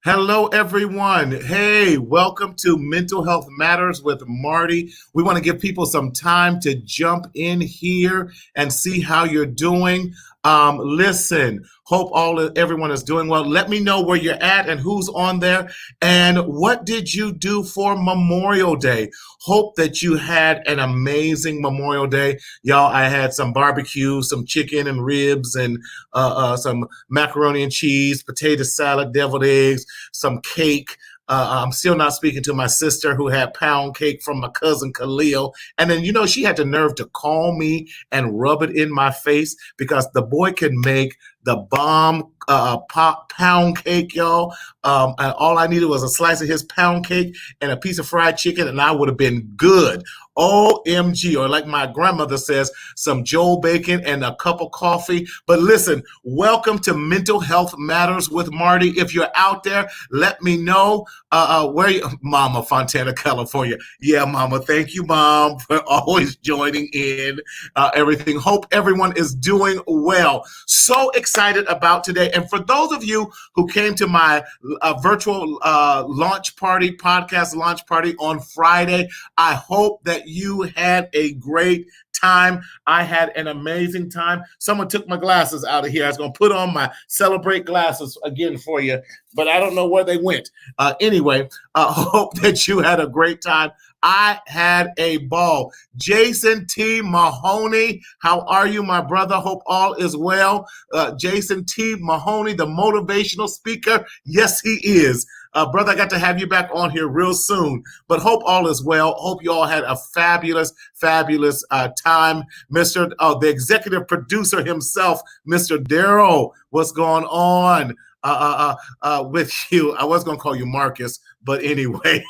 Hello, everyone. Hey, welcome to Mental Health Matters with Marty. We want to give people some time to jump in here and see how you're doing. Listen, hope everyone is doing well. Let me know where you're at and who's on there. And what did you do for Memorial Day? Hope that you had an amazing Memorial Day. Y'all, I had some barbecue, some chicken and ribs, and some macaroni and cheese, potato salad, deviled eggs, some cake. I'm still not speaking to my sister who had pound cake from my cousin Khalil. And then, she had the nerve to call me and rub it in my face because the boy can make the bomb pound cake, y'all. And all I needed was a slice of his pound cake and a piece of fried chicken, and I would have been good. OMG, or like my grandmother says, some Joe bacon and a cup of coffee. But listen, welcome to Mental Health Matters with Marty. If you're out there, let me know where you, Mama Fontana, California. Yeah, Mama. Thank you, Mom, for always joining in everything. Hope everyone is doing well. So excited about today. And for those of you who came to my virtual podcast launch party on Friday, I hope that you had a great time. I had an amazing time. Someone took my glasses out of here. I was going to put on my Celebrate glasses again for you, but I don't know where they went. Anyway, hope that you had a great time. I had a ball. Jason T. Mahoney, how are you, my brother? Hope all is well. Jason T. Mahoney, the motivational speaker. Yes, he is. Brother, I got to have you back on here real soon, but hope all is well. Hope you all had a fabulous time. The executive producer himself, Mr. Darrell, what's going on with you? I was going to call you Marcus, but anyway.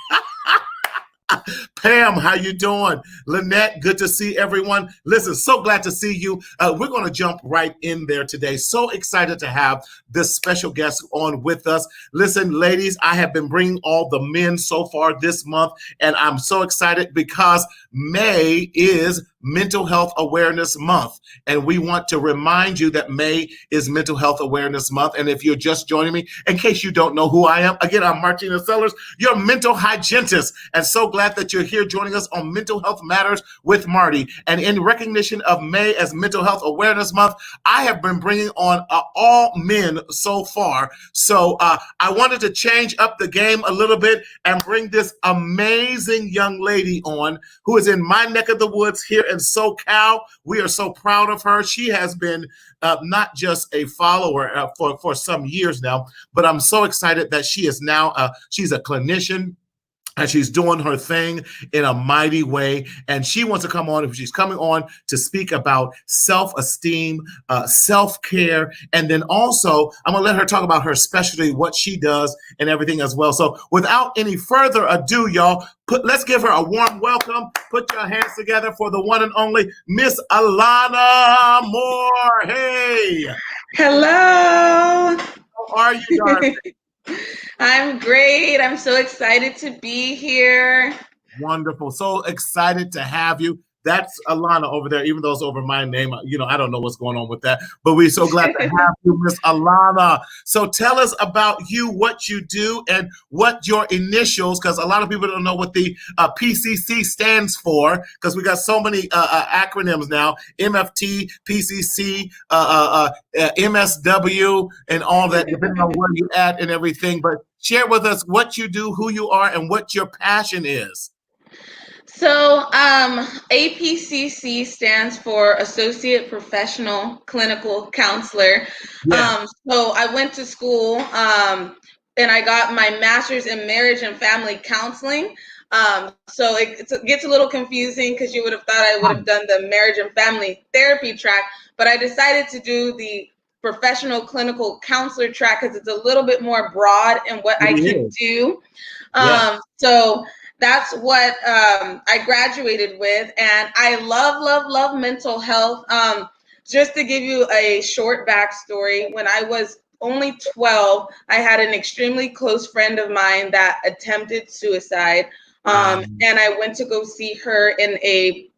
Pam, how you doing? Lynette, good to see everyone. Listen, so glad to see you. We're going to jump right in there today. So excited to have this special guest on with us. Listen, ladies, I have been bringing all the men so far this month, and I'm so excited because May is Mental Health Awareness Month. And we want to remind you that May is Mental Health Awareness Month. And if you're just joining me, in case you don't know who I am, again, I'm Martina Sellers, your mental hygienist. And so glad that you're here joining us on Mental Health Matters with Marty. And in recognition of May as Mental Health Awareness Month, I have been bringing on all men so far. So I wanted to change up the game a little bit and bring this amazing young lady on who is in my neck of the woods here in SoCal. We are so proud of her. She has been not just a follower for some years now, but I'm so excited that she is now, she's a clinician, and she's doing her thing in a mighty way. And she wants to come on, she's coming on to speak about self-esteem, self-care. And then also, I'm going to let her talk about her specialty, what she does, and everything as well. So without any further ado, y'all, let's give her a warm welcome. Put your hands together for the one and only Miss Alana Moore. Hey. Hello. How are you, darling? I'm great. I'm so excited to be here. Wonderful. So excited to have you. That's Alana over there, even though it's over my name. I don't know what's going on with that, but we're so glad to have you, Miss Alana. So tell us about you, what you do, and what your initials, because a lot of people don't know what the PCC stands for, because we got so many acronyms now, MFT, PCC, MSW, and all that, depending on where you're at and everything. But share with us what you do, who you are, and what your passion is. So APCC stands for Associate Professional Clinical Counselor. Yeah. So I went to school and I got my master's in marriage and family counseling. So it gets a little confusing because you would have thought I would have done the marriage and family therapy track, but I decided to do the professional clinical counselor track because it's a little bit more broad in what I can do. So that's what I graduated with, and I love mental health. Just to give you a short backstory, when I was only 12, I had an extremely close friend of mine that attempted suicide, and I went to go see her in a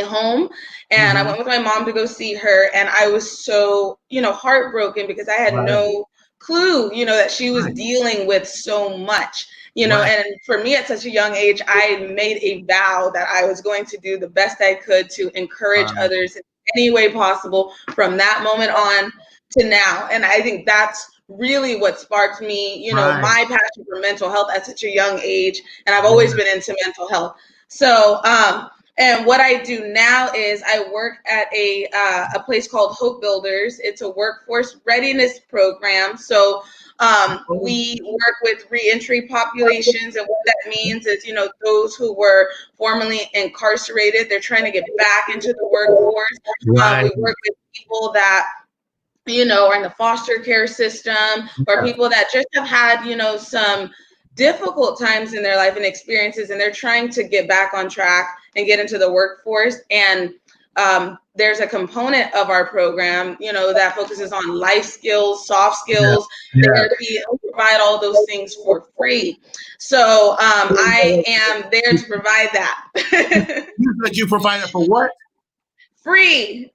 home, and I went with my mom to go see her, and I was so heartbroken because I had no clue, that she was Right. dealing with so much, Right. and for me at such a young age, I made a vow that I was going to do the best I could to encourage Right. others in any way possible from that moment on to now. And I think that's really what sparked me, Right. my passion for mental health at such a young age. And I've always Yeah. been into mental health. So, and what I do now is I work at a place called Hope Builders. It's a workforce readiness program. So we work with reentry populations, and what that means is, those who were formerly incarcerated, they're trying to get back into the workforce. We Right. work with people that are in the foster care system, or Yeah. people that just have had, some difficult times in their life and experiences, and they're trying to get back on track and get into the workforce. And there's a component of our program, that focuses on life skills, soft Yeah. skills, Yeah. therapy. We provide all those things for free. So I am there to provide that. You said you provided for what? Free.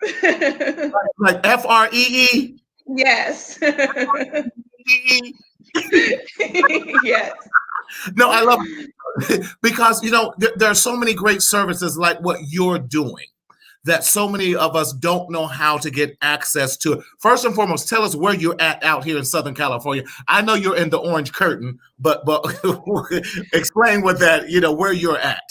Like FREE? Yes. Yes. No, I love it. Because there are so many great services like what you're doing that so many of us don't know how to get access to. First and foremost, tell us where you're at out here in Southern California. I know you're in the Orange Curtain, but explain what that, where you're at.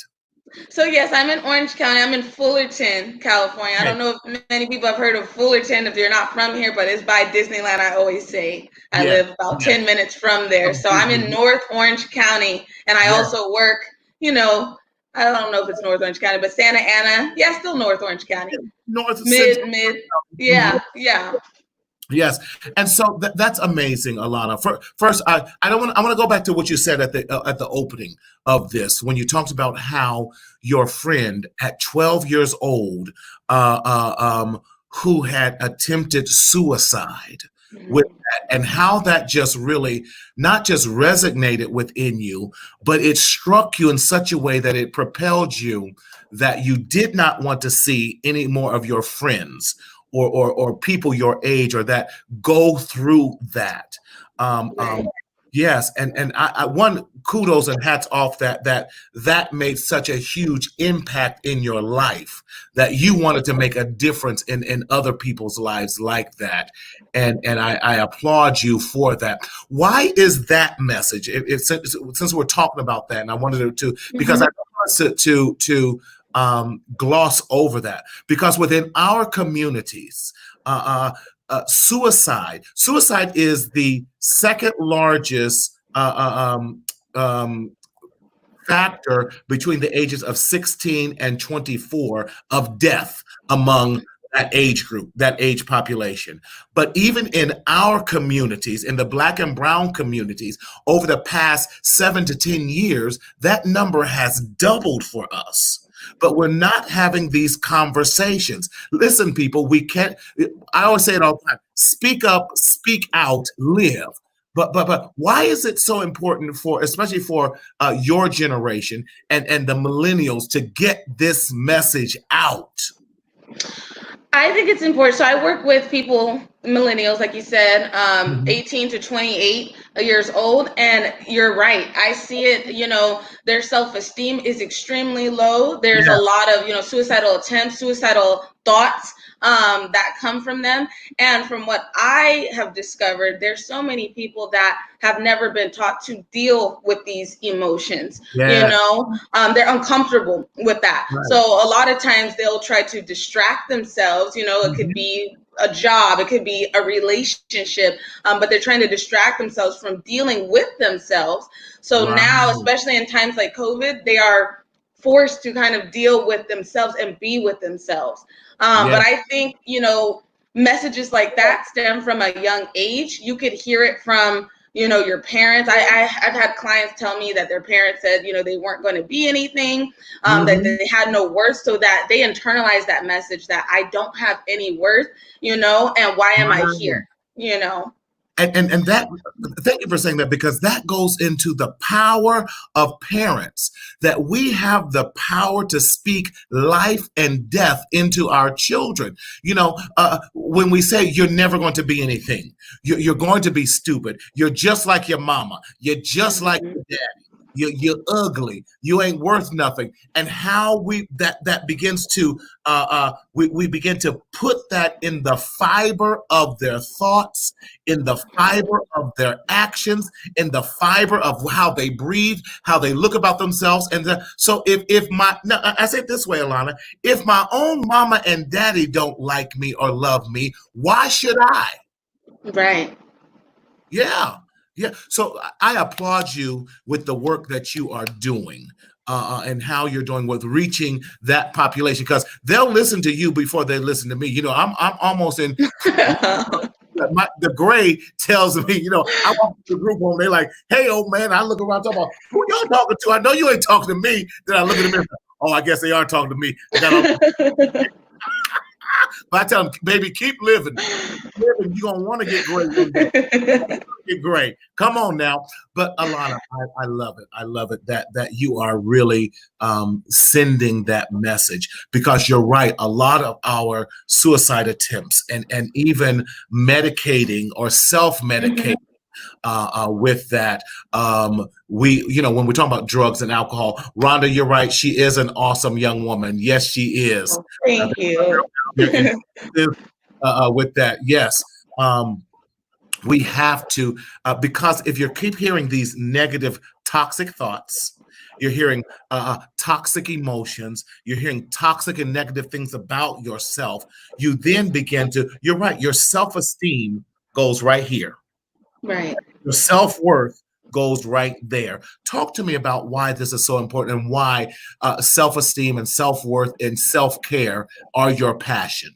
So yes, I'm in Orange County. I'm in Fullerton, California. I Okay. don't know if many people have heard of Fullerton if you're not from here, but it's by Disneyland. I always say I Yeah. live about Yeah. 10 minutes from there. So I'm in North Orange County, and I Yeah. also work, I don't know if it's North Orange County, but Santa Ana. Yeah, still North Orange County. North Central. Mid. Mhm. Yeah, yeah. Yes, and so that's amazing, Alana. First, I don't want. I want to go back to what you said at the opening of this when you talked about how your friend at 12 years old, uh, uh, um, who had attempted suicide, with Mhm. that, and how that just really not just resonated within you, but it struck you in such a way that it propelled you that you did not want to see any more of your friends or people your age or that go through that. Um, Right. um, yes, and I one kudos and hats off that made such a huge impact in your life that you wanted to make a difference in other people's lives like that. And I applaud you for that. Why is that message? Since we're talking about that, and I wanted to because I Mhm. wanted to gloss over that because within our communities, suicide is the second largest factor between the ages of 16 and 24 of death among that age group, that age population. But even in our communities, in the Black and Brown communities, over the past 7 to 10 years, that number has doubled for us. But we're not having these conversations. Listen, people, we can't, I always say it all the time, speak up, speak out, live. But why is it so important for, especially for your generation and the millennials, to get this message out? I think it's important. So I work with people, millennials, like you said, Mhm. 18 to 28 years old. And you're right. I see it, their self-esteem is extremely low. There's a Yeah, lot of, suicidal attempts, suicidal thoughts that come from them. And from what I have discovered, there's so many people that have never been taught to deal with these emotions. yeah, They're uncomfortable with that. right. So a lot of times they'll try to distract themselves. It could Mhm. be a job, it could be a relationship, but they're trying to distract themselves from dealing with themselves. So now, Right. especially in times like COVID, they are forced to kind of deal with themselves and be with themselves. Yeah. But I think, messages like that stem from a young age. You could hear it from, your parents. I've had clients tell me that their parents said, they weren't going to be anything, that Mhm. they had no worth, so that they internalized that message that I don't have any worth, and why am I Right. here, you know? And that, thank you for saying that, because that goes into the power of parents, that we have the power to speak life and death into our children. When we say you're never going to be anything, you're going to be stupid, you're just like your mama, you're just like Mhm. your dad, you're ugly, you ain't worth nothing, and how that begins to we begin to put that in the fiber of their thoughts, in the fiber of their actions, in the fiber of how they breathe, how they look about themselves. And so if my, no, I say it this way, Alana, if my own mama and daddy don't like me or love me, why should I? Right. Yeah. Yeah. So I applaud you with the work that you are doing. And how you're doing with reaching that population, because they'll listen to you before they listen to me. I'm almost in the gray tells me, I walk to the group home, they like, hey, old man, I look around talking about who y'all talking to. I know you ain't talking to me. Then I look at them and, oh, I guess they are talking to me. I got all, but I tell them, baby, keep living. Keep living. You're gonna want to get great one day. Get great. Come on now. But Alana, I love it. I love it that you are really sending that message, because you're right. A lot of our suicide attempts and even medicating or self-medicating with that. When we're talking about drugs and alcohol, Rhonda, you're right. She is an awesome young woman. Yes, she is. Oh, thank you. With that, yes. We have to, because if you keep hearing these negative, toxic thoughts, you're hearing toxic emotions, you're hearing toxic and negative things about yourself, you then begin to, you're right, your self-esteem goes right here. Right. Your self-worth goes right there. Talk to me about why this is so important, and why self-esteem and self-worth and self-care are your passion.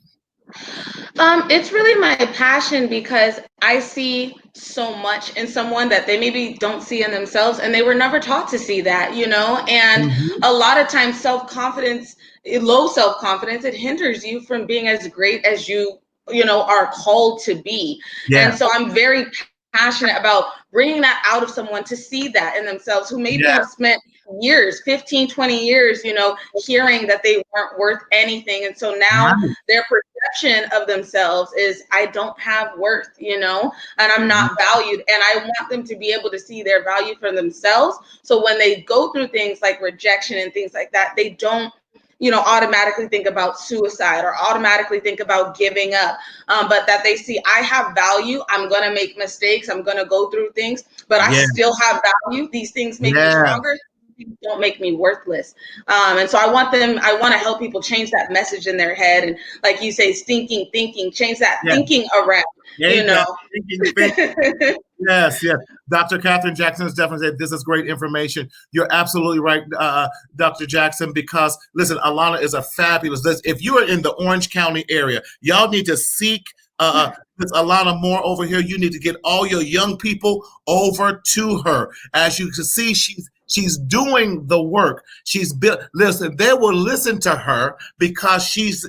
It's really my passion because I see so much in someone that they maybe don't see in themselves, and they were never taught to see that, and Mhm. a lot of times low self-confidence, it hinders you from being as great as you are called to be. And Yeah. so I'm very passionate about bringing that out of someone to see that in themselves, who maybe Yeah. have spent years, 15, 20 years, hearing that they weren't worth anything. And so now Right. their perception of themselves is, I don't have worth, and I'm not valued. And I want them to be able to see their value for themselves. So when they go through things like rejection and things like that, they don't automatically think about suicide or automatically think about giving up, but that they see, I have value, I'm going to make mistakes, I'm going to go through things, but I Yeah. still have value. These things make me Yeah. stronger. These don't make me worthless. And so I want to help people change that message in their head. And like you say, stinking thinking, change that Yeah. thinking around, Ain't that thinking. Yes, yes. Dr. Catherine Jackson has definitely said this is great information. You're absolutely right, Dr. Jackson, because listen, Alana is a fabulous. If you are in the Orange County area, y'all need to seek this Alana Moore over here. You need to get all your young people over to her. As you can see, she's doing the work. She's built. Listen, they will listen to her because she's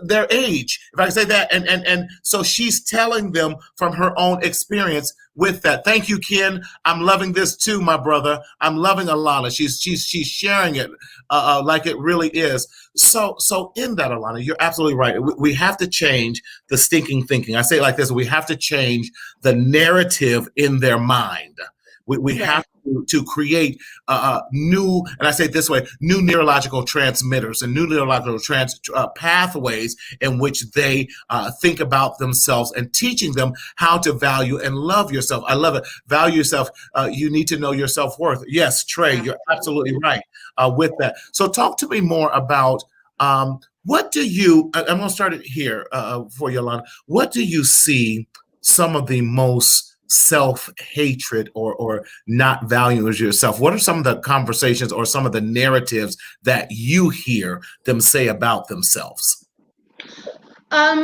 their age, if I can say that, and so she's telling them from her own experience with that. Thank you, Ken. I'm loving this too, my brother. I'm loving Alana. She's sharing it like it really is. So in that, Alana, you're absolutely right. We have to change the stinking thinking. I say it like this: we have to change the narrative in their mind. We have to create new, and I say it this way, new neurological transmitters and new neurological pathways in which they think about themselves, and teaching them how to value and love yourself. I love it. Value yourself. You need to know your self-worth. Yes, Trey, you're absolutely right with that. So talk to me more about what do you, I'm going to start it here for you, Alana. What do you see some of the most self-hatred or not valuing yourself? What are some of the conversations or some of the narratives that you hear them say about themselves? A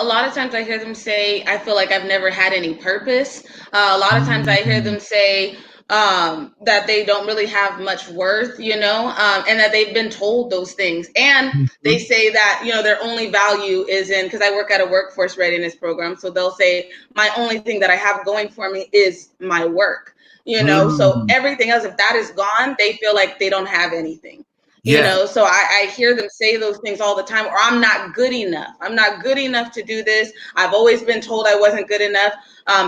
lot of times I hear them say, I feel like I've never had any purpose. A lot of times I hear them say, that they don't really have much worth, and that they've been told those things. And they say that, their only value is in, because I work at a workforce readiness program. So they'll say, my only thing that I have going for me is my work, so everything else, if that is gone, they feel like they don't have anything. So I hear them say those things all the time, or I'm not good enough. I'm not good enough to do this. I've always been told I wasn't good enough.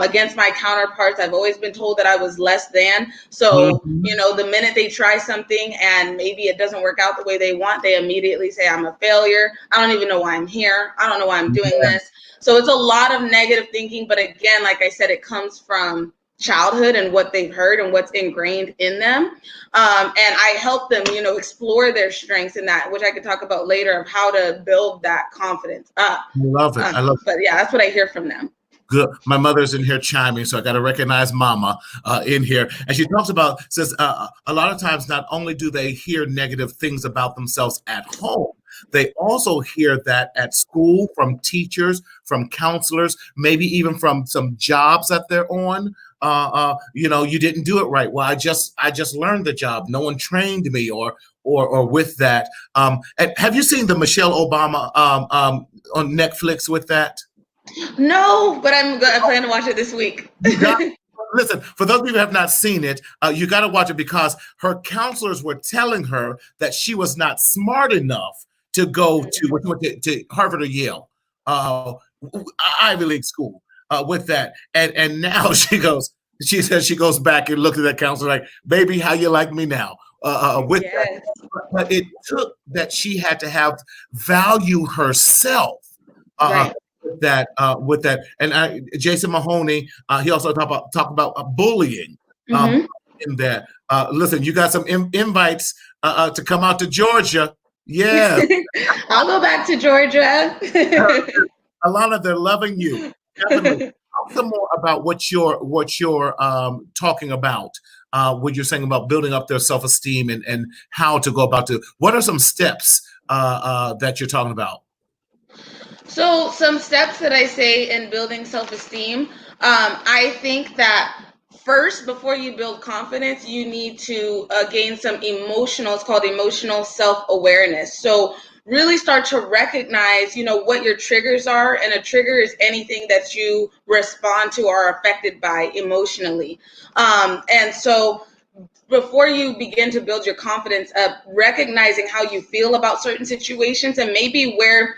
Against my counterparts, I've always been told that I was less than. So, the minute they try something and maybe it doesn't work out the way they want, they immediately say, I'm a failure. I don't even know why I'm here. I don't know why I'm doing this. So it's a lot of negative thinking. But again, like I said, it comes from childhood and what they've heard and what's ingrained in them. And I help them, explore their strengths in that, which I could talk about later, of how to build that confidence up. I love it. But yeah, that's what I hear from them. Good. My mother's in here chiming, so I got to recognize Mama in here. And she talks about, says a lot of times not only do they hear negative things about themselves at home, they also hear that at school from teachers, from counselors, maybe even from some jobs that they're on. You didn't do it right. Well, I just learned the job. No one trained me or with that. And have you seen the Michelle Obama on Netflix with that? No, but I plan to watch it this week. Listen, for those of you who have not seen it, you got to watch it, because her counselors were telling her that she was not smart enough to go to Harvard or Yale, Ivy League school, with that. And now she says she goes back and looks at that counselor like, baby, how you like me now? With that. But it took that she had to have value herself. Right. With that, and Jason Mahoney, he also talked about bullying. In that, listen, you got some invites to come out to Georgia. Yeah, I'll go back to Georgia. Alana, they're loving you. Definitely. Talk some more about what you're talking about. What you're saying about building up their self-esteem and how to go about it. What are some steps that you're talking about? So some steps that I say in building self-esteem, I think that first, before you build confidence, you need to gain some it's called emotional self-awareness. So really start to recognize, what your triggers are. And a trigger is anything that you respond to or are affected by emotionally. And so before you begin to build your confidence up, recognizing how you feel about certain situations and maybe where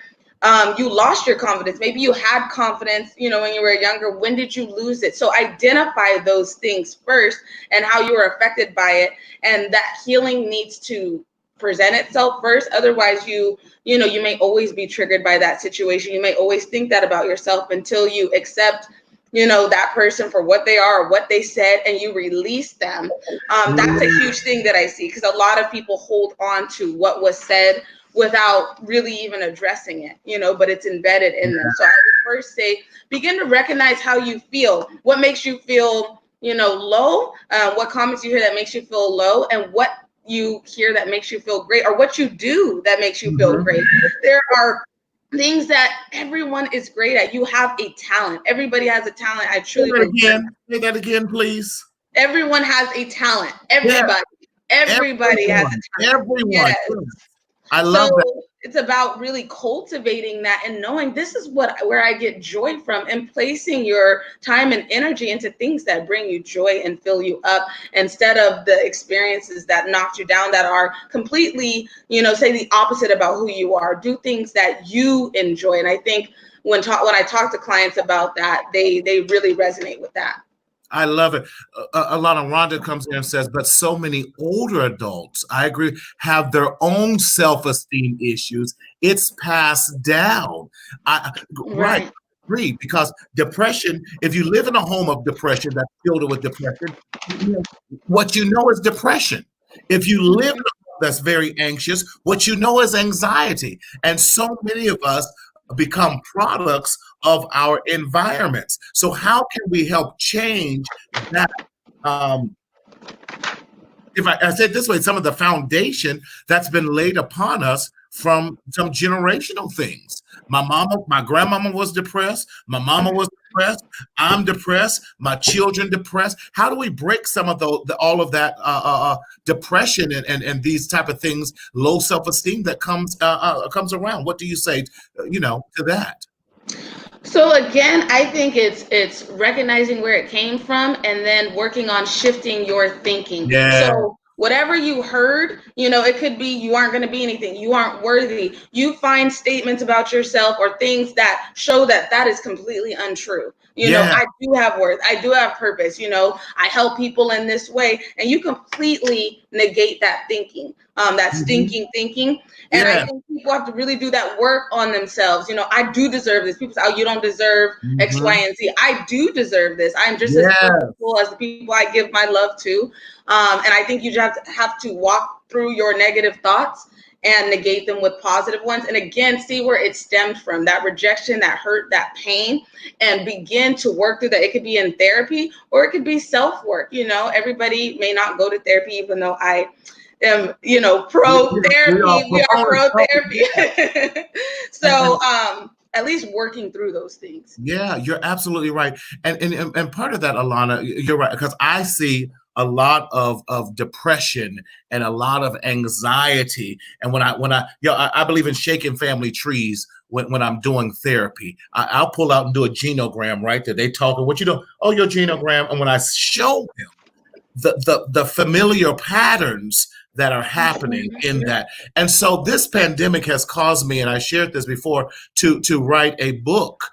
you lost your confidence. Maybe you had confidence, when you were younger. When did you lose it? So identify those things first and how you were affected by it. And that healing needs to present itself first. Otherwise, you may always be triggered by that situation. You may always think that about yourself until you accept, that person for what they are or what they said, and you release them. That's a huge thing that I see, because a lot of people hold on to what was said without really even addressing it, but it's embedded in them. So I would first say, begin to recognize how you feel, what makes you feel, low, what comments you hear that makes you feel low, and what you hear that makes you feel great, or what you do that makes you feel great. There are things that everyone is great at. You have a talent. Everybody has a talent. I truly believe. Say that again, please. Everyone has a talent. Everybody. Everybody has a talent. Everyone. Yes. I love that. It's about really cultivating that and knowing this is where I get joy from, and placing your time and energy into things that bring you joy and fill you up, instead of the experiences that knocked you down, that are completely, say the opposite about who you are. Do things that you enjoy. And I think when I talk to clients about that, they really resonate with that. I love it. Alana, Rhonda comes in and says, but so many older adults, I agree, have their own self-esteem issues. It's passed down. Right. Agree, because depression, if you live in a home of depression that's filled with depression, what you know is depression. If you live in a home that's very anxious, what you know is anxiety. And so many of us become products of our environments. So how can we help change that? If I said this way, some of the foundation that's been laid upon us from some generational things. My grandmama was depressed. My mama was depressed. I'm depressed. My children depressed. How do we break some of all of that depression and these type of things, low self-esteem that comes around? What do you say, to that? So again, I think it's recognizing where it came from and then working on shifting your thinking. Yeah. So whatever you heard, it could be you aren't going to be anything, you aren't worthy. You find statements about yourself or things that show that that is completely untrue. Yeah. I do have worth, I do have purpose, I help people in this way, and you completely negate that thinking, that stinking thinking. And I Yeah. think people have to really do that work on themselves. I do deserve this. People say, oh, you don't deserve X, Y, and Z. I do deserve this. I'm just as purposeful as the people I give my love to. And I think you just have to walk through your negative thoughts and negate them with positive ones. And again, see where it stemmed from, that rejection, that hurt, that pain, and begin to work through that. It could be in therapy or it could be self-work. Everybody may not go to therapy, even though I am, pro therapy. We are pro therapy. So at least working through those things. Yeah, you're absolutely right. And part of that, Alana, you're right, because I see a lot of depression and a lot of anxiety. And I believe in shaking family trees when I'm doing therapy. I'll pull out and do a genogram, right? That they talk, what you do? Oh, your genogram. And when I show them the familiar patterns that are happening in that. And so this pandemic has caused me, and I shared this before, to write a book.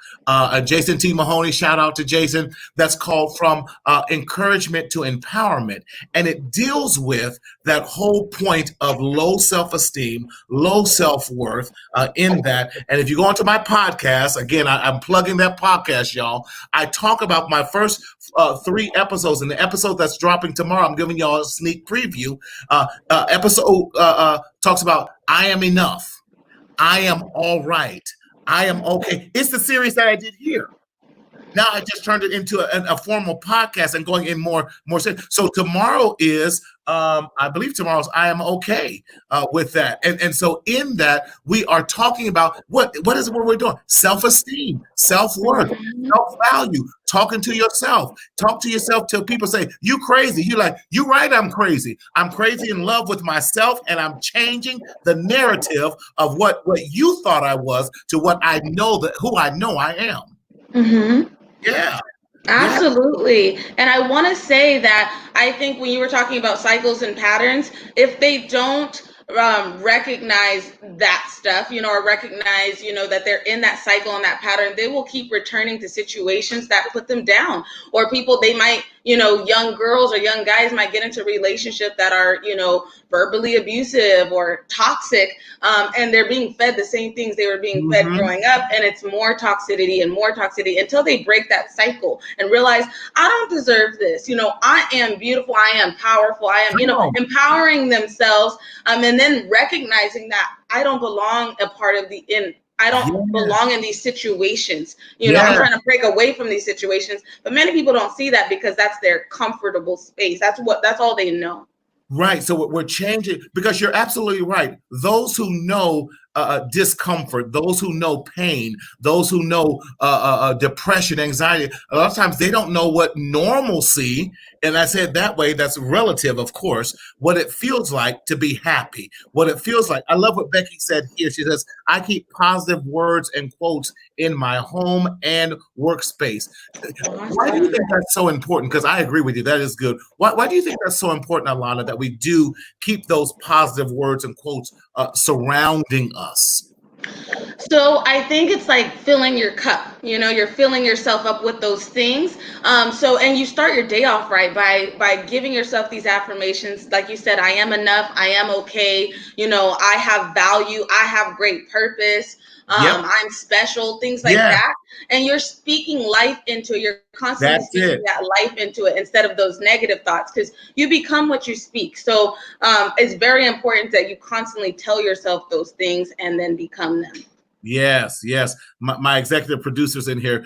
Jason T. Mahoney, shout out to Jason, that's called From Encouragement to Empowerment. And it deals with that whole point of low self-esteem, low self-worth in that. And if you go onto my podcast, again, I'm plugging that podcast, y'all. I talk about my first 3 episodes, and the episode that's dropping tomorrow, I'm giving y'all a sneak preview. Episode talks about I am enough. I am all right. I am okay. It's the series that I did here. Now I just turned it into a formal podcast and going in more. So tomorrow is, I believe tomorrow's I am okay with that. And so in that, we are talking about what we're doing? Self-esteem, self-worth, self-value, talking to yourself. Talk to yourself till people say, you crazy. You're like, you right, I'm crazy. I'm crazy in love with myself, and I'm changing the narrative of what you thought I was to what I know, who I know I am. Mm-hmm. Yeah. Absolutely. And I want to say that I think when you were talking about cycles and patterns, if they don't recognize that stuff, or recognize, that they're in that cycle and that pattern, they will keep returning to situations that put them down. Or people, they might, young girls or young guys might get into relationships that are, verbally abusive or toxic, and they're being fed the same things they were being fed growing up, and it's more toxicity until they break that cycle and realize, I don't deserve this. I am beautiful, I am powerful, I am, empowering themselves, and then recognizing that I don't belong I don't belong in these situations. I'm trying to break away from these situations, but many people don't see that because that's their comfortable space. That's all they know. Right. So we're changing, because you're absolutely right. Those who know discomfort, those who know pain, those who know depression, anxiety, a lot of times they don't know what normalcy, and I said that way, that's relative, of course, what it feels like to be happy, what it feels like. I love what Becky said here. She says, I keep positive words and quotes in my home and workspace. Why do you think that's so important? Because I agree with you. That is good. Why do you think that's so important, Alana, that we do keep those positive words and quotes surrounding us? So I think it's like filling your cup, you're filling yourself up with those things. And you start your day off right by giving yourself these affirmations. Like you said, I am enough. I am okay. I have value. I have great purpose. I'm special, things like that. And you're speaking life into it. You're constantly speaking that life into it instead of those negative thoughts, because you become what you speak. So it's very important that you constantly tell yourself those things and then become them. Yes. My executive producer's in here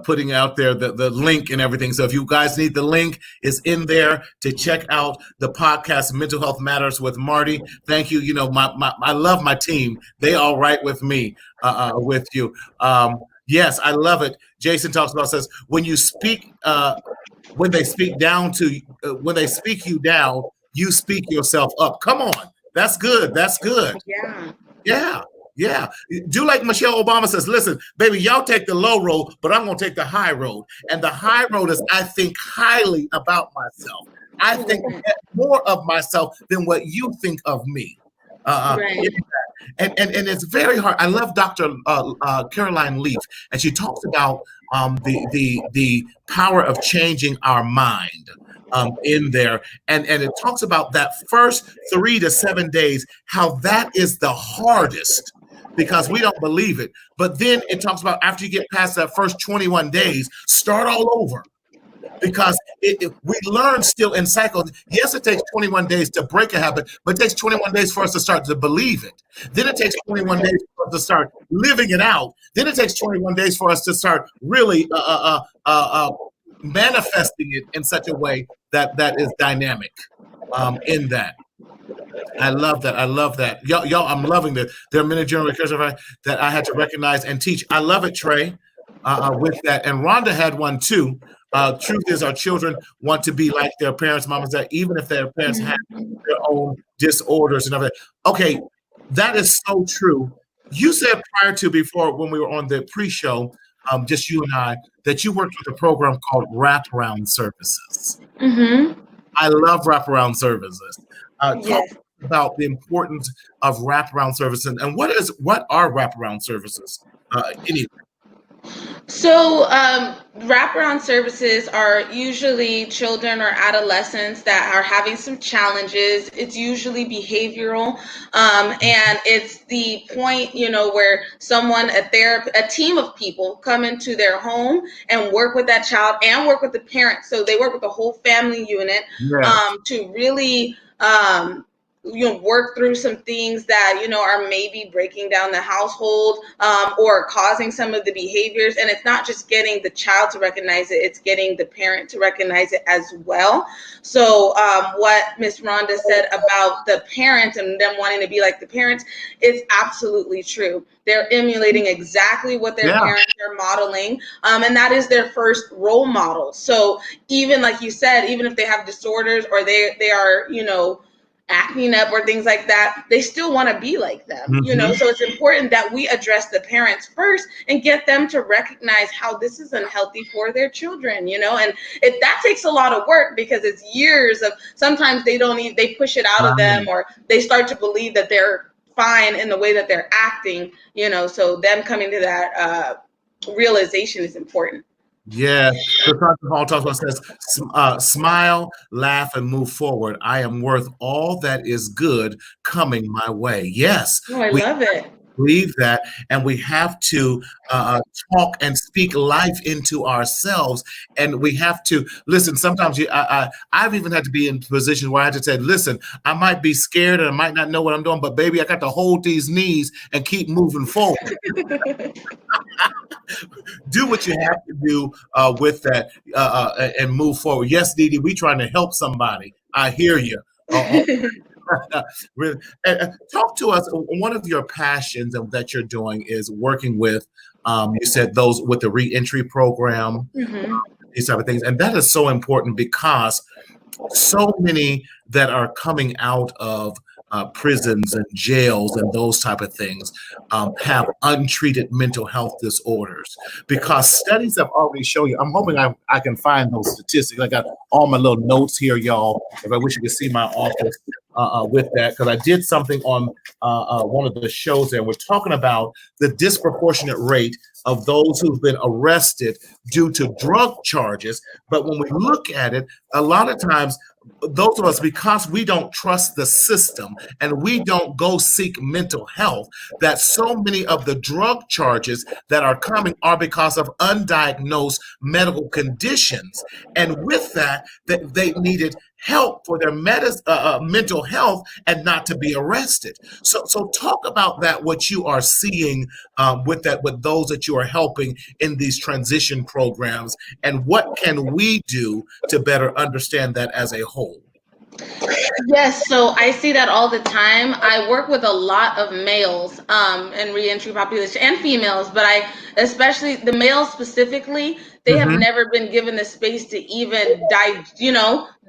putting out there the link and everything. So if you guys need the link, it's in there to check out the podcast, Mental Health Matters with Marty. Thank you. I love my team. They all right with me, with you. Yes, I love it. Jason talks about says when you speak, when they speak down to, when they speak you down, you speak yourself up. Come on, that's good. That's good. Yeah. Yeah, yeah. Do like Michelle Obama says, listen, baby, y'all take the low road, but I'm going to take the high road. And the high road is I think highly about myself. I think Right. more of myself than what you think of me. Right. And it's very hard. I love Dr. Caroline Leaf, and she talks about the power of changing our mind in there, and it talks about that first 3 to 7 days, how that is the hardest because we don't believe it. But then it talks about after you get past that first 21 days, start all over because we learn still in cycles. Yes, it takes 21 days to break a habit, but it takes 21 days for us to start to believe it. Then it takes 21 days for us to start living it out. Then it takes 21 days for us to start really manifesting it in such a way that is dynamic in that. I love that. I love that. Y'all, I'm loving that. There are many generations that I had to recognize and teach. I love it, Trey, with that. And Rhonda had one too. Truth is, our children want to be like their parents, mom and dad, even if their parents have their own disorders and everything. Okay, that is so true. You said prior to before when we were on the pre-show, just you and I, that you worked with a program called Wraparound Services. Mm-hmm. I love wraparound services. Talk Yes. about the importance of wraparound services and what are wraparound services? Anyway. So, wraparound services are usually children or adolescents that are having some challenges. It's usually behavioral, and it's the point, where a team of people come into their home and work with that child and work with the parents. So they work with the whole family unit Yes. to really work through some things that are maybe breaking down the household, or causing some of the behaviors. And it's not just getting the child to recognize it, it's getting the parent to recognize it as well. So what Miss Rhonda said about the parents and them wanting to be like the parents is absolutely true. They're emulating exactly what their Yeah. parents are modeling, and that is their first role model. So even like you said, even if they have disorders or they are acting up or things like that, they still want to be like them, Mhm. so it's important that we address the parents first and get them to recognize how this is unhealthy for their children, and that takes a lot of work because it's years of, sometimes they push it out of them, or they start to believe that they're fine in the way that they're acting, so them coming to that realization is important. Yeah. So Dr. Hall talks about says, smile, laugh, and move forward. I am worth all that is good coming my way. Yes, Oh, I we love it. believe that, and we have to talk and speak life into ourselves, and we have to listen. Sometimes I've even had to be in positions where I had to say, listen, I might be scared and I might not know what I'm doing, but baby, I got to hold these knees and keep moving forward. Do what you have to do with that and move forward. Yes, Dee Dee, we trying to help somebody. I hear you. Really. Talk to us. One of your passions that you're doing is working with, you said those with the reentry program, Hmm. these type of things. And that is so important because so many that are coming out of prisons and jails and those type of things have untreated mental health disorders because studies have already shown you. I'm hoping I can find those statistics. I got all my little notes here, y'all. If I wish you could see my office with that, because I did something on one of the shows there. And we're talking about the disproportionate rate of those who've been arrested due to drug charges. But when we look at it, a lot of times, those of us, because we don't trust the system and we don't go seek mental health, that so many of the drug charges that are coming are because of undiagnosed medical conditions. And with that, they needed help for their mental health and not to be arrested. So talk about that, what you are seeing with that, with those that you are helping in these transition programs, and what can we do to better understand that as a whole? Yes, so I see that all the time. I work with a lot of males in reentry population and females, but I especially the males specifically, they have Hmm. never been given the space to even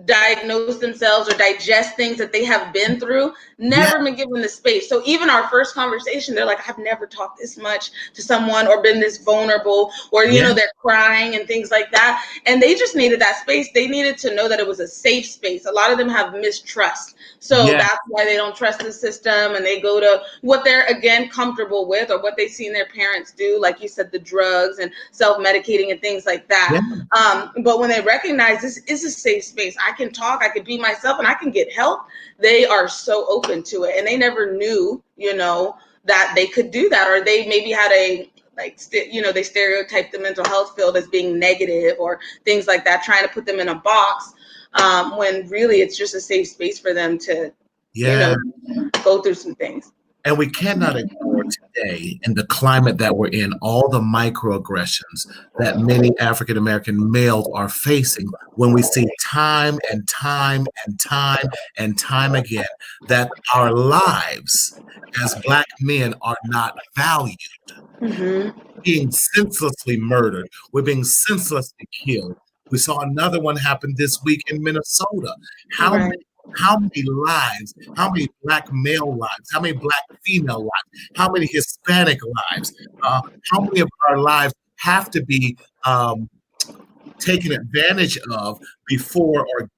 diagnose themselves or digest things that they have been through. Yeah, Never been given the space. So even our first conversation, they're like, I've never talked this much to someone or been this vulnerable, or yeah, they're crying and things like that. And they just needed that space. They needed to know that it was a safe space. A lot of them have mistrust. So yeah, that's why they don't trust the system and they go to what they're again comfortable with or what they've seen their parents do, like you said, the drugs and self-medicating and things like that. yeah, But when they recognize this is a safe space, I can talk, I can be myself, and I can get help, they are so open to it. And they never knew, that they could do that, or they maybe had a they stereotype the mental health field as being negative or things like that, trying to put them in a box, when really it's just a safe space for them to, you yeah. know, go through some things. And we cannot ignore today, in the climate that we're in, all the microaggressions that many African American males are facing when we see time and time and time and time again that our lives as Black men are not valued. Mm-hmm. Being senselessly murdered, we're being senselessly killed. We saw another one happen this week in Minnesota. How Right. many, how many lives, how many Black male lives, how many Black female lives, how many Hispanic lives, how many of our lives have to be um, taken advantage of before or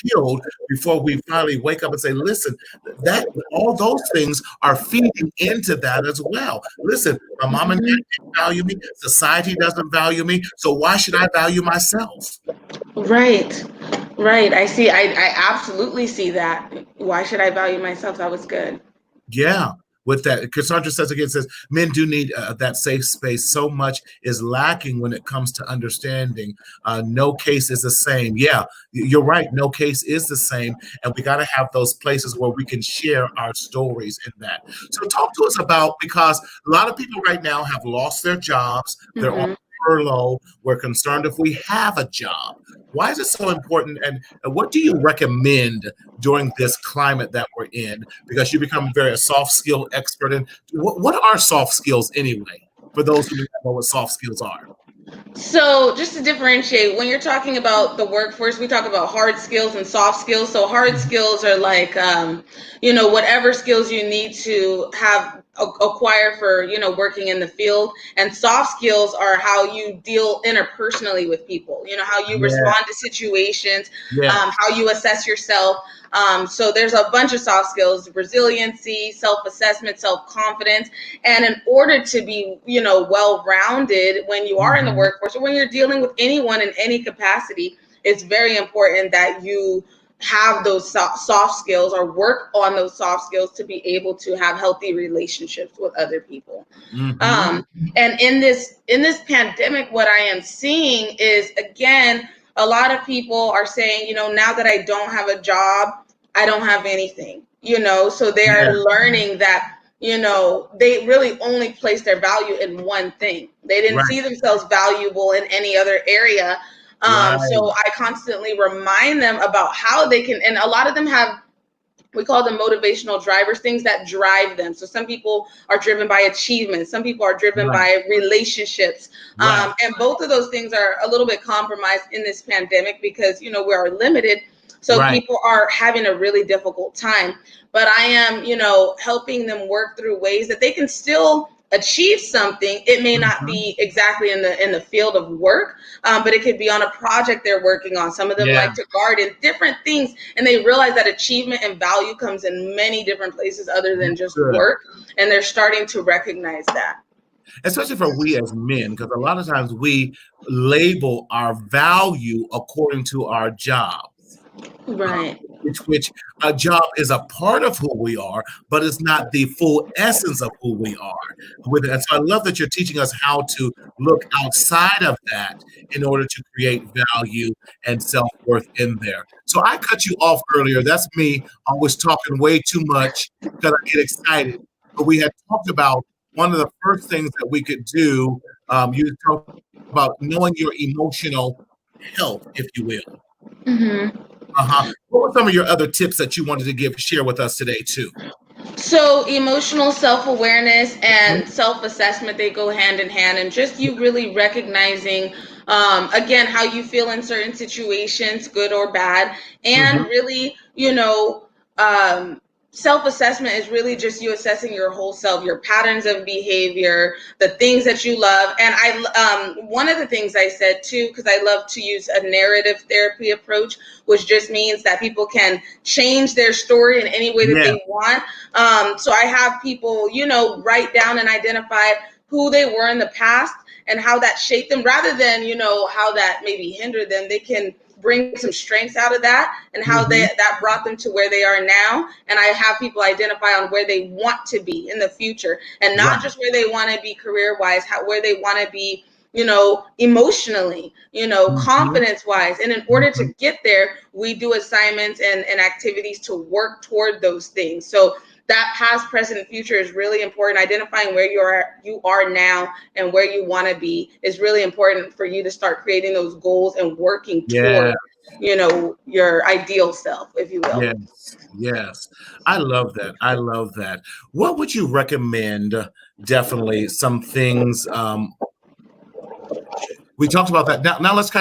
killed before we finally wake up and say, listen, that all those things are feeding into that as well. Listen, my mom and dad Mm-hmm. didn't value me, society doesn't value me, so why should I value myself? Right. Right. I see. I absolutely see that. Why should I value myself? That was good. Yeah, with that, Cassandra says again, says men do need that safe space. So much is lacking when it comes to understanding. No case is the same. Yeah, you're right. No case is the same, and we got to have those places where we can share our stories in that. So, talk to us about, because a lot of people right now have lost their jobs. They're on Mm-hmm. furlough. We're concerned if we have a job. Why is it so important? And what do you recommend during this climate that we're in? Because you become very a soft skill expert. And what are soft skills anyway? For those who don't know what soft skills are. So, just to differentiate, when you're talking about the workforce, we talk about hard skills and soft skills. So, hard skills are like, whatever skills you need to have acquire for, working in the field. And soft skills are how you deal interpersonally with people, how you Yeah, respond to situations, yeah, how you assess yourself. So, there's a bunch of soft skills: resiliency, self assessment, self confidence. And in order to be, well rounded when you are in the mhm, workforce or when you're dealing with anyone in any capacity, it's very important that you have those soft skills or work on those soft skills to be able to have healthy relationships with other people. mhm, um, and in this pandemic, what I am seeing is, again, a lot of people are saying, now that I don't have a job, I don't have anything. So they are yeah, learning that, they really only place their value in one thing. They didn't right, see themselves valuable in any other area. right, So I constantly remind them about how they can, and a lot of them have, we call them motivational drivers, things that drive them. So some people are driven by achievement, some people are driven right, by relationships, right, and both of those things are a little bit compromised in this pandemic because we are limited. So right, people are having a really difficult time. But I am, helping them work through ways that they can still achieve something. It may not mhm, be exactly in the field of work, but it could be on a project they're working on. Some of them yeah, like to garden, different things, and they realize that achievement and value comes in many different places other than just good. work, and they're starting to recognize that. Especially for we as men, because a lot of times we label our value according to our job. Right. Which a job is a part of who we are, but it's not the full essence of who we are. And so I love that you're teaching us how to look outside of that in order to create value and self-worth in there. So I cut you off earlier. That's me always talking way too much because I get excited. But we had talked about one of the first things that we could do. You talked about knowing your emotional health, if you will. Mm-hmm. What were some of your other tips that you wanted to share with us today too? So emotional self-awareness and self-assessment, they go hand in hand, and just you really recognizing again how you feel in certain situations, good or bad, and Hmm. really, um, self-assessment is really just you assessing your whole self, your patterns of behavior, the things that you love. And one of the things I said too, because I love to use a narrative therapy approach, which just means that people can change their story in any way that Yeah, they want. So I have people, write down and identify who they were in the past and how that shaped them, rather than, how that maybe hindered them. They can bring some strengths out of that and how hmm, that brought them to where they are now. And I have people identify on where they want to be in the future, and not right. just where they want to be career wise, where they want to be, emotionally, Hmm. confidence wise. And in order to Hmm. get there, we do assignments and activities to work toward those things. So that past, present, and future is really important. Identifying where you are now and where you want to be is really important for you to start creating those goals and working Yeah. toward, your ideal self, if you will. Yes, yes. I love that. I love that. What would you recommend? Definitely some things. We talked about that. Now let's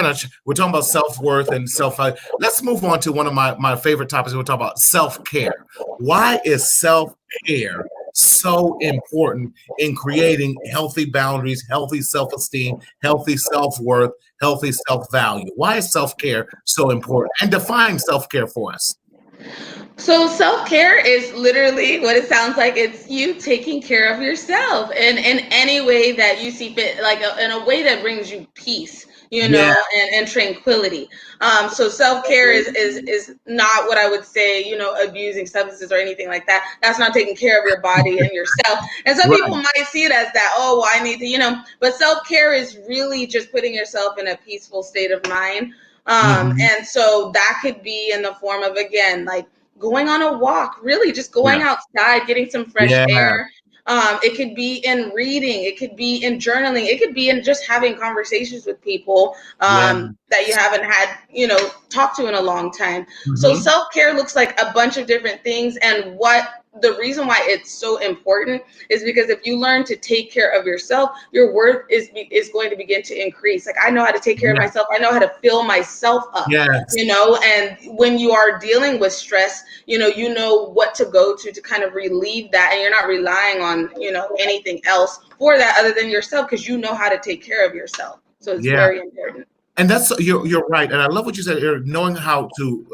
we're talking about self-worth and self. Let's move on to one of my favorite topics. We'll talk about self-care. Why is self-care so important in creating healthy boundaries, healthy self-esteem, healthy self-worth, healthy self-value? Why is self-care so important? And define self-care for us. So self-care is literally what it sounds like. It's you taking care of yourself in any way that you see fit, like in a way that brings you peace, Yeah. and tranquility. So self-care is not what I would say, abusing substances or anything like that. That's not taking care of your body and yourself. And some people Right. might see it as that, oh, well, I need to, but self-care is really just putting yourself in a peaceful state of mind. Hmm. And so that could be in the form of, again, like going on a walk, really just going Yeah. outside, getting some fresh Yeah. air. It could be in reading, it could be in journaling, it could be in just having conversations with people Yeah. that you haven't had, talked to in a long time. So Hmm. self-care looks like a bunch of different things. And what the reason why it's so important is because if you learn to take care of yourself, your worth is going to begin to increase. Like, I know how to take care of Yeah. myself. I know how to fill myself up, Yes. and when you are dealing with stress, you know what to go to kind of relieve that, and you're not relying on, anything else for that other than yourself, because you know how to take care of yourself. So it's Yeah. very important. And that's you're right, and I love what you said. Knowing how to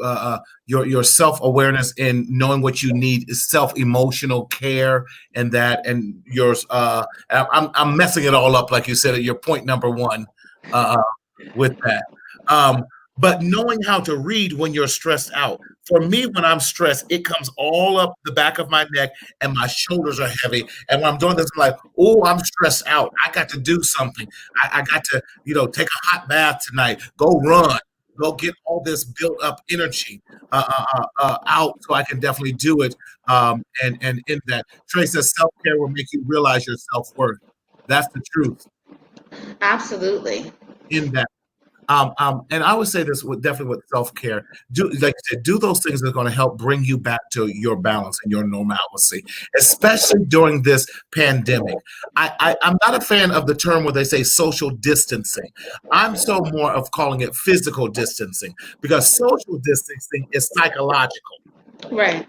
your self awareness and knowing what you need is self emotional care, and that and yours. I'm messing it all up, like you said. At your point number one, uh, with that. Um, but knowing how to read when you're stressed out. For me, when I'm stressed, it comes all up the back of my neck and my shoulders are heavy. And when I'm doing this, I'm like, oh, I'm stressed out. I got to do something. I got to, take a hot bath tonight, go run, go get all this built up energy out so I can definitely do it. And in that, Trey says self care will make you realize your self worth. That's the truth Absolutely. in that. And I would say this with definitely with self care. Do like you said, do those things that are going to help bring you back to your balance and your normalcy, especially during this pandemic. I'm not a fan of the term where they say social distancing. I'm so more of calling it physical distancing because social distancing is psychological. Right.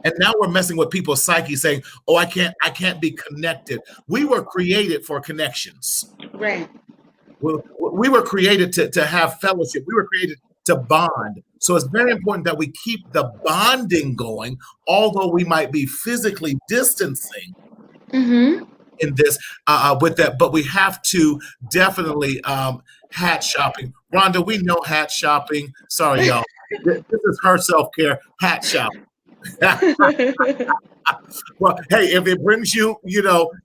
And now we're messing with people's psyche saying, oh, I can't be connected. We were created for connections. Right. We were created to have fellowship. We were created to bond. So it's very important that we keep the bonding going, although we might be physically distancing Mm-hmm. in this with that. But we have to definitely hat shopping. Rhonda, we know hat shopping. Sorry, y'all. This is her self care hat shopping. Well, hey, if it brings you,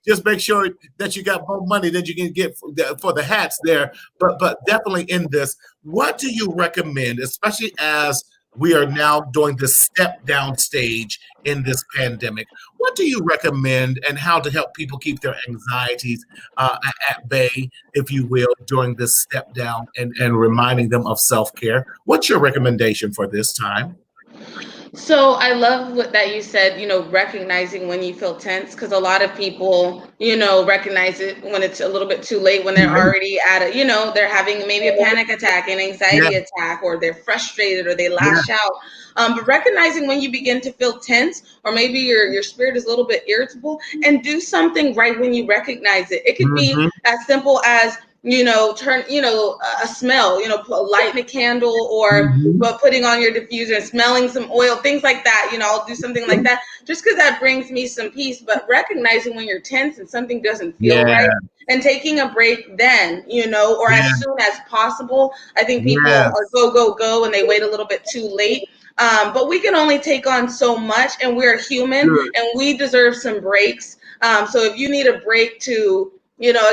just make sure that you got more money than you can get for the hats there. But definitely in this, what do you recommend, especially as we are now doing this step down stage in this pandemic. What do you recommend and how to help people keep their anxieties at bay, if you will, during this step down and reminding them of self-care? What's your recommendation for this time? So I love what that you said, recognizing when you feel tense, because a lot of people, recognize it when it's a little bit too late, when they're Right. already they're having maybe a panic attack, an Yeah, anxiety attack, or they're frustrated or they yeah. lash out. But recognizing when you begin to feel tense, or maybe your spirit is a little bit irritable, and do something right when you recognize it. It could be Hmm. as simple as turn a smell, lighting a candle, or Hmm. but putting on your diffuser and smelling some oil, things like that. I'll do something like that just because that brings me some peace. But recognizing when you're tense and something doesn't feel Yeah, right, and taking a break then, or as yeah, soon as possible. I think people are yes. go, go, go, and they wait a little bit too late. But we can only take on so much, and we're human, Good. and we deserve some breaks. So if you need a break to,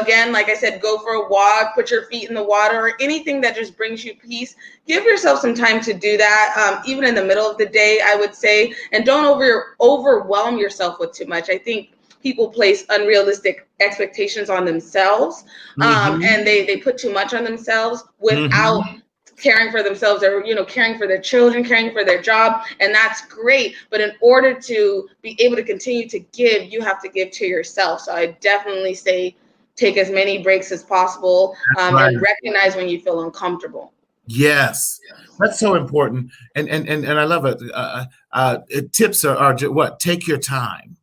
again, like I said, go for a walk, put your feet in the water, or anything that just brings you peace, give yourself some time to do that, even in the middle of the day, I would say. And don't overwhelm yourself with too much. I think people place unrealistic expectations on themselves, Hmm. and they put too much on themselves without Hmm. caring for themselves, or caring for their children, caring for their job. And that's great, but in order to be able to continue to give, you have to give to yourself. So I definitely say take as many breaks as possible, and Right. recognize when you feel uncomfortable. Yes, that's so important, and I love it. Tips are what? Take your time.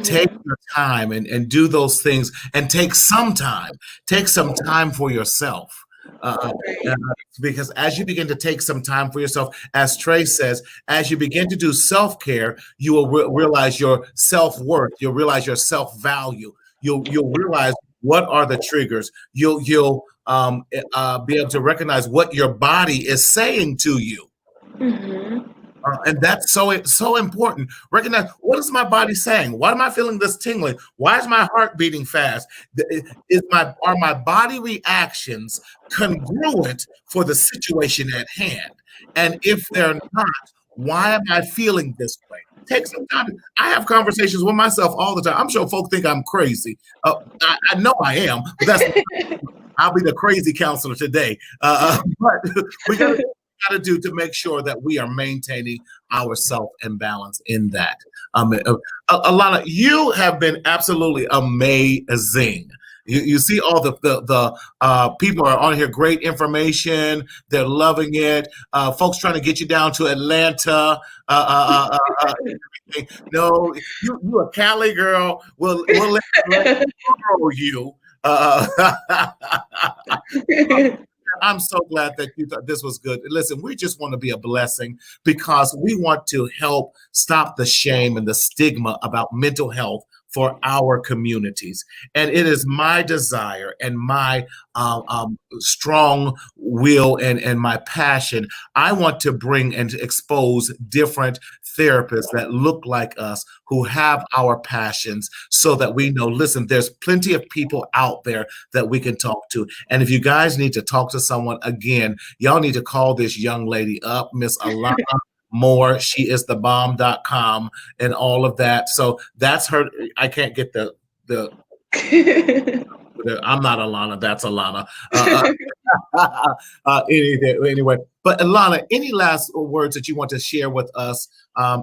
Take Mhm. your time and do those things, and take some time. Take some time for yourself. Uh, uh, because as you begin to take some time for yourself, as Trey says, as you begin to do self-care, you will realize your self-worth. You'll realize your self-value. You'll realize what are the triggers. You'll be able to recognize what your body is saying to you. Mhm. And that's so important. Recognize, what is my body saying? Why am I feeling this tingling? Why is my heart beating fast? Are my body reactions congruent for the situation at hand? And if they're not, why am I feeling this way? Take some time. I have conversations with myself all the time. I'm sure folk think I'm crazy. I know I am, but I'll be the crazy counselor today. But we got to do to make sure that we are maintaining our self and balance in that. Alana, you have been absolutely amazing. You see all the people are on here, great information. They're loving it. Folks trying to get you down to Atlanta. No, you a Cali girl. We'll let borrow you. Uh, I'm so glad that you thought this was good. Listen, we just want to be a blessing because we want to help stop the shame and the stigma about mental health for our communities. And it is my desire and my strong will and my passion. I want to bring and expose different therapists that look like us, who have our passions, so that we know, listen, there's plenty of people out there that we can talk to. And if you guys need to talk to someone, again, y'all need to call this young lady up, Miss Alana Moore. She is the bomb.com and all of that. So that's her. I can't get the I'm not Alana. That's Alana. Anyway, but Alana, any last words that you want to share with us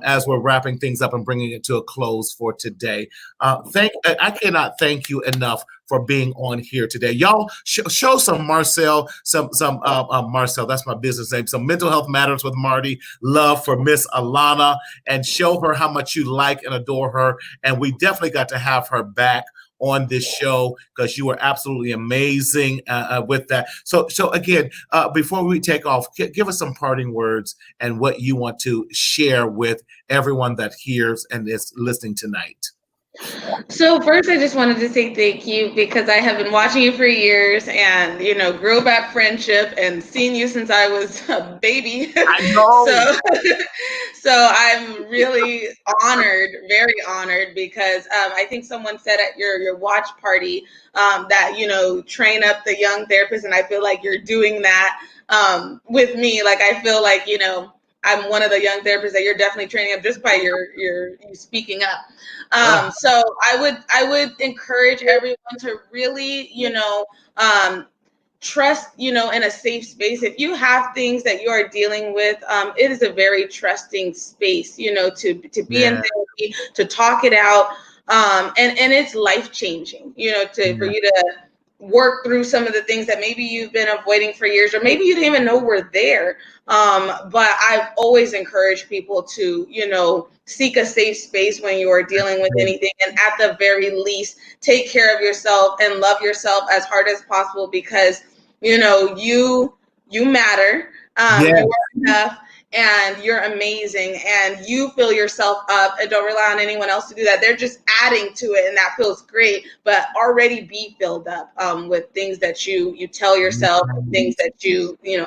as we're wrapping things up and bringing it to a close for today? I cannot thank you enough for being on here today. Y'all show some Marcel, some Marcel. That's my business name. Some Mental Health Matters with Marty love for Miss Alana, and show her how much you like and adore her. And we definitely got to have her back on this show because you were absolutely amazing with that. So again, before we take off, give us some parting words and what you want to share with everyone that hears and is listening tonight. So first, I just wanted to say thank you, because I have been watching you for years, and grew up at friendship and seen you since I was a baby. I know. So so I'm really honored, very honored, because I think someone said at your watch party, that train up the young therapists, and I feel like you're doing that with me. Like I feel like I'm one of the young therapists that you're definitely training up just by your you speaking up. So I would encourage everyone to really, trust, in a safe space. If you have things that you are dealing with, it is a very trusting space, to be in therapy, to talk it out. And it's life changing, for you to work through some of the things that maybe you've been avoiding for years, or maybe you didn't even know were there. But I've always encouraged people to, seek a safe space when you are dealing with anything. And at the very least, take care of yourself and love yourself as hard as possible, because, you matter. You are enough. And you're amazing, and you fill yourself up, and don't rely on anyone else to do that. They're just adding to it, and that feels great. But already be filled up with things that you tell yourself, things that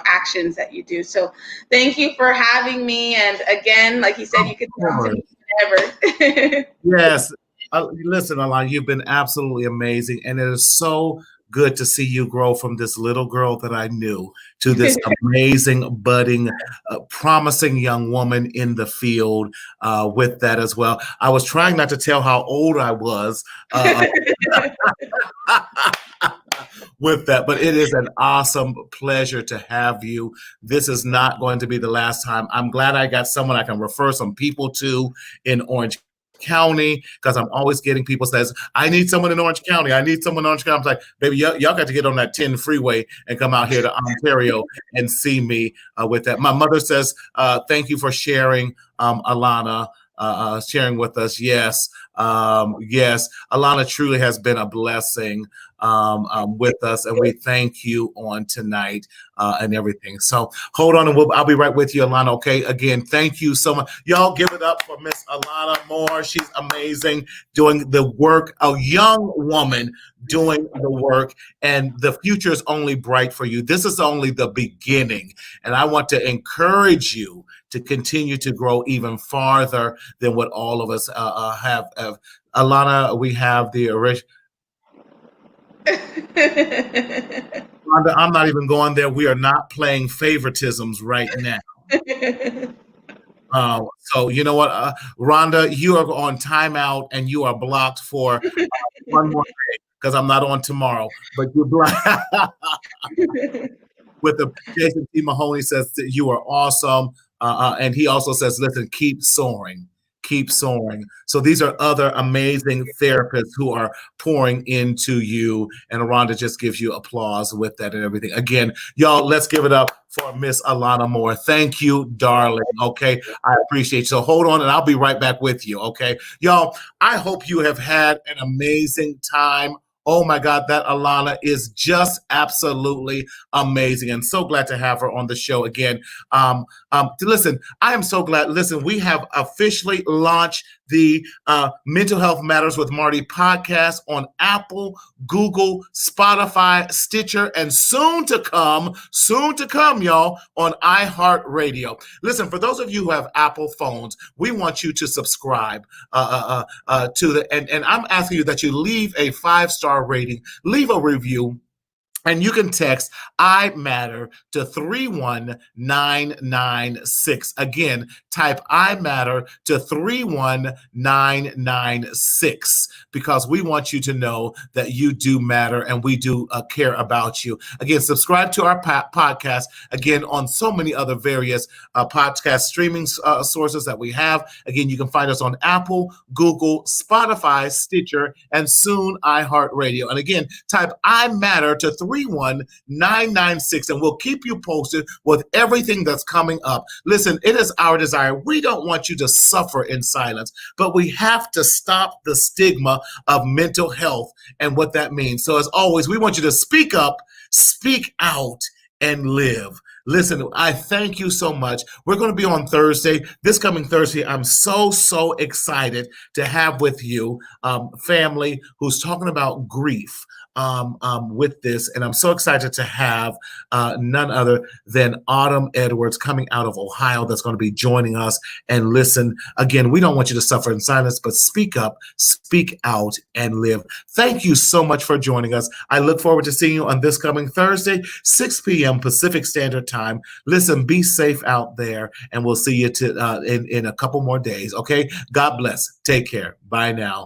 actions that you do. So thank you for having me. And again, like you said, you could talk to me whenever. Yes. Listen, Alana, you've been absolutely amazing, and it is so good to see you grow from this little girl that I knew to this amazing, budding, promising young woman in the field with that as well. I was trying not to tell how old I was with that, but it is an awesome pleasure to have you. This is not going to be the last time. I'm glad I got someone I can refer some people to in Orange County, because I'm always getting people says, I need someone in Orange County. I need someone in Orange County. I'm like, baby, y'all got to get on that 10 freeway and come out here to Ontario and see me with that. My mother says, thank you for sharing, Alana, sharing with us. Yes. Yes. Alana truly has been a blessing with us, and we thank you on tonight and everything. So hold on, and I'll be right with you, Alana. Okay. Again, thank you so much. Y'all give it up for Miss Alana Moore. She's amazing, doing the work, a young woman doing the work, and the future is only bright for you. This is only the beginning, and I want to encourage you to continue to grow even farther than what all of us have. Alana, we have the original. Rhonda, I'm not even going there. We are not playing favoritisms right now. So you know what, Rhonda, you are on timeout and you are blocked for one more day, because I'm not on tomorrow. But you're blocked. With the Jason T. Mahoney says that you are awesome, and he also says, listen, keep soaring. Keep soaring. So these are other amazing therapists who are pouring into you, and Rhonda just gives you applause with that and everything. Again, y'all, let's give it up for Miss Alana Moore. Thank you, darling. Okay, I appreciate you. So hold on, and I'll be right back with you. Okay, y'all, I hope you have had an amazing time. Oh my God, that Alana is just absolutely amazing, and so glad to have her on the show again. Listen, I am so glad. Listen, we have officially launched the Mental Health Matters with Marty podcast on Apple, Google, Spotify, Stitcher, and soon to come, y'all, on iHeartRadio. Listen, for those of you who have Apple phones, we want you to subscribe to the, and I'm asking you that you leave a 5-star rating, leave a review. And you can text I Matter to 31996. Again, type I Matter to 31996, because we want you to know that you do matter and we do care about you. Again, subscribe to our podcast, again, on so many other various podcast streaming sources that we have. Again, you can find us on Apple, Google, Spotify, Stitcher, and soon iHeartRadio. And again, type I Matter to 31996, and we'll keep you posted with everything that's coming up. Listen, it is our desire. We don't want you to suffer in silence, but we have to stop the stigma of mental health and what that means. So as always, we want you to speak up, speak out, and live. Listen, I thank you so much. We're going to be on Thursday, this coming Thursday. I'm so excited to have with you family who's talking about grief. with this. And I'm so excited to have none other than Autumn Edwards coming out of Ohio that's going to be joining us. And listen, again, we don't want you to suffer in silence, but speak up, speak out, and live. Thank you so much for joining us. I look forward to seeing you on this coming Thursday, 6 p.m. Pacific Standard Time. Listen, be safe out there, and we'll see you in a couple more days, okay? God bless. Take care. Bye now.